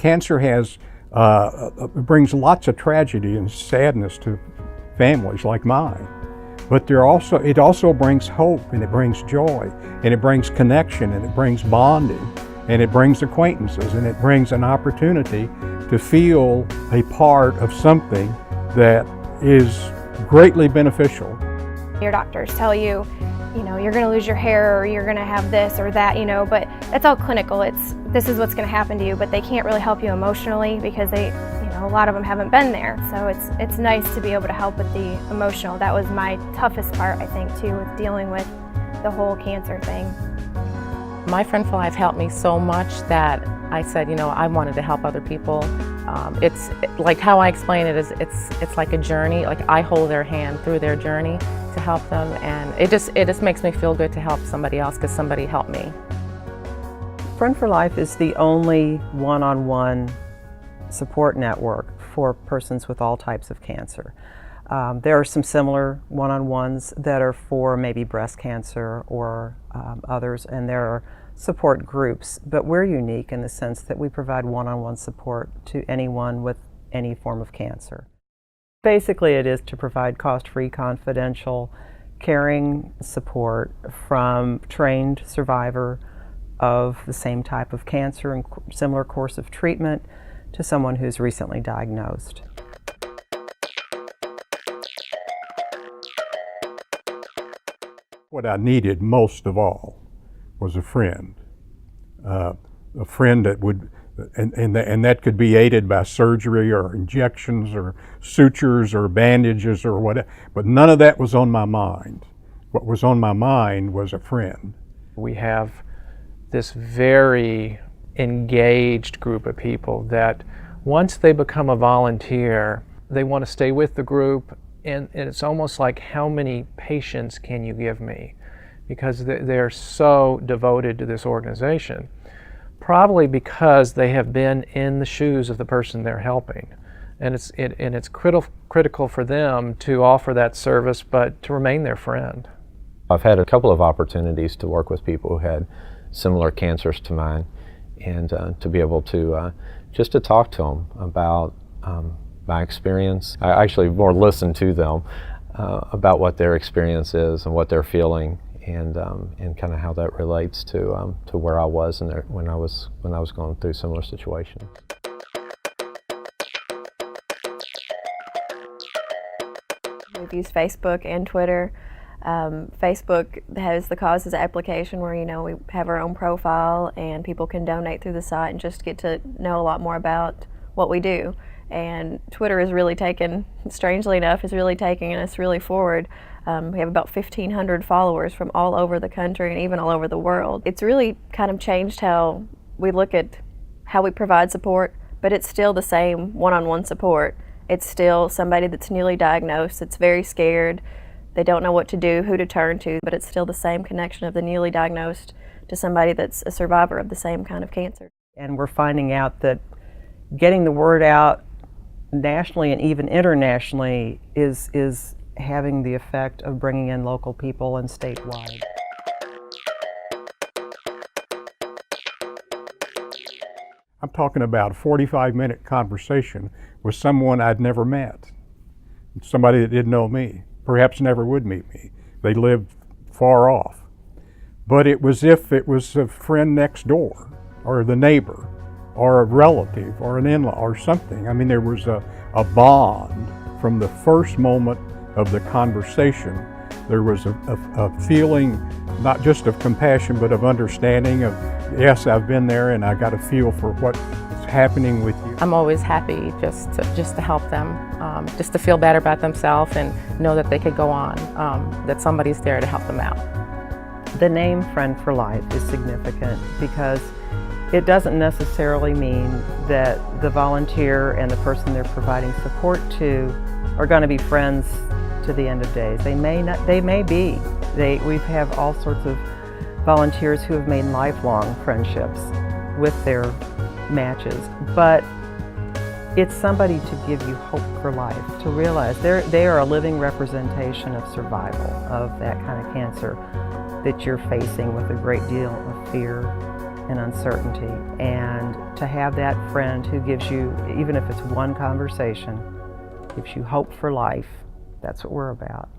Cancer brings lots of tragedy and sadness to families like mine. But it also brings hope, and it brings joy, and it brings connection, and it brings bonding, and it brings acquaintances, and it brings an opportunity to feel a part of something that is greatly beneficial. Your doctors tell you, you're going to lose your hair, or you're going to have this or that, but that's all clinical. This is what's going to happen to you, but they can't really help you emotionally because a lot of them haven't been there. So it's nice to be able to help with the emotional. That was my toughest part, I think, too, with dealing with the whole cancer thing. My Friend for Life helped me so much that I said, I wanted to help other people. It's like how I explain it is it's like a journey. Like I hold their hand through their journey to help them, and it just makes me feel good to help somebody else because somebody helped me. Friend for Life is the only one-on-one support network for persons with all types of cancer. There are some similar one-on-ones that are for maybe breast cancer or others, and there are support groups, but we're unique in the sense that we provide one-on-one support to anyone with any form of cancer. Basically, it is to provide cost-free, confidential, caring support from trained survivor of the same type of cancer and similar course of treatment to someone who's recently diagnosed. What I needed most of all was a friend that would, and that could be aided by surgery or injections or sutures or bandages or whatever, but none of that was on my mind. What was on my mind was a friend. We have this very engaged group of people that once they become a volunteer, they want to stay with the group, and it's almost like, how many patients can you give me? Because they're so devoted to this organization, probably because they have been in the shoes of the person they're helping. And it's critical for them to offer that service, but to remain their friend. I've had a couple of opportunities to work with people who had similar cancers to mine, and to be able to just to talk to them about my experience. I actually more listen to them about what their experience is and what they're feeling, and kind of how that relates to where I was when I was going through similar situations. We've used Facebook and Twitter. Facebook has the causes application where we have our own profile and people can donate through the site and just get to know a lot more about what we do. And Twitter is really strangely enough, is really taking us really forward. We have about 1,500 followers from all over the country and even all over the world. It's really kind of changed how we look at how we provide support, but it's still the same one-on-one support. It's still somebody that's newly diagnosed, that's very scared, they don't know what to do, who to turn to, but it's still the same connection of the newly diagnosed to somebody that's a survivor of the same kind of cancer. And we're finding out that getting the word out nationally and even internationally is having the effect of bringing in local people and statewide. I'm talking about a 45-minute conversation with someone I'd never met, somebody that didn't know me, perhaps never would meet me. They lived far off. But it was if it was a friend next door, or the neighbor, or a relative, or an in-law, or something. I mean, there was a bond from the first moment of the conversation. There was a feeling, not just of compassion, but of understanding of, yes, I've been there and I got a feel for what is happening with you. I'm always happy just to help them, just to feel better about themselves and know that they could go on, that somebody's there to help them out. The name Friend for Life is significant because it doesn't necessarily mean that the volunteer and the person they're providing support to are going to be friends to the end of days. They may not. They may be. We have all sorts of volunteers who have made lifelong friendships with their matches, but it's somebody to give you hope for life, to realize they are a living representation of survival of that kind of cancer that you're facing with a great deal of fear and uncertainty. And to have that friend who gives you, even if it's one conversation, gives you hope for life, that's what we're about.